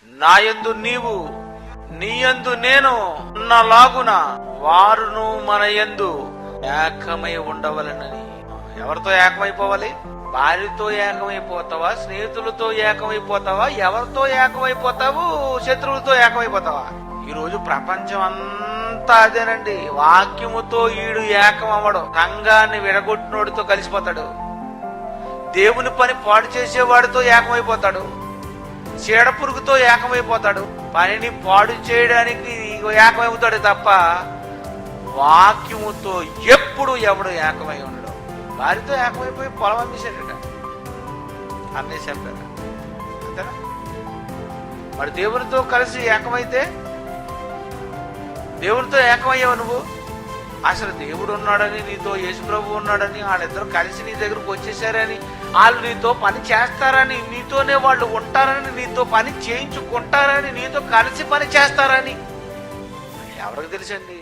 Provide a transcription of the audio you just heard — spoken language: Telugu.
నాయందు నీవు నీయందు నేను ఉన్నలాగున వారును మన యందు ఏకమై ఉండవలెనని. ఎవరితో ఏకమైపోవాలి? భార్యతో ఏకమైపోతావా? స్నేహితులతో ఏకమైపోతావా? ఎవరితో ఏకమైపోతావు? శత్రువులతో ఏకమైపోతావా? ఈరోజు ప్రపంచం అంతా అదేనండి. వాక్యముతో ఈడు ఏకం అవ్వడం, సంఘాన్ని విడగొట్టినోడితో కలిసిపోతాడు. దేవుని పని పాడు చేసేవాడితో ఏకమైపోతాడు. చీడ పురుగుతో ఏకమైపోతాడు. పనిని పాడు చేయడానికి ఏకమవుతాడు తప్ప వాక్యముతో ఎప్పుడు ఎవడు ఏకమై ఉండడు. వారితో ఏకమైపోయి పొలం అమ్మేశాడట, అమ్మేశాడు. అంతేనా? మరి దేవునితో కలిసి ఏకమైతే, దేవునితో ఏకమయ్యావు నువ్వు. అసలు దేవుడు ఉన్నాడని, నీతో యేసుప్రభు ఉన్నాడని, వాళ్ళిద్దరూ కలిసి నీ దగ్గరకు వచ్చేసారని, వాళ్ళు నీతో పని చేస్తారని, నీతోనే వాళ్ళు ఉంటారని, నీతో పని చేయించుకుంటారని, నీతో కలిసి పని చేస్తారని ఎవరికి తెలుసండి?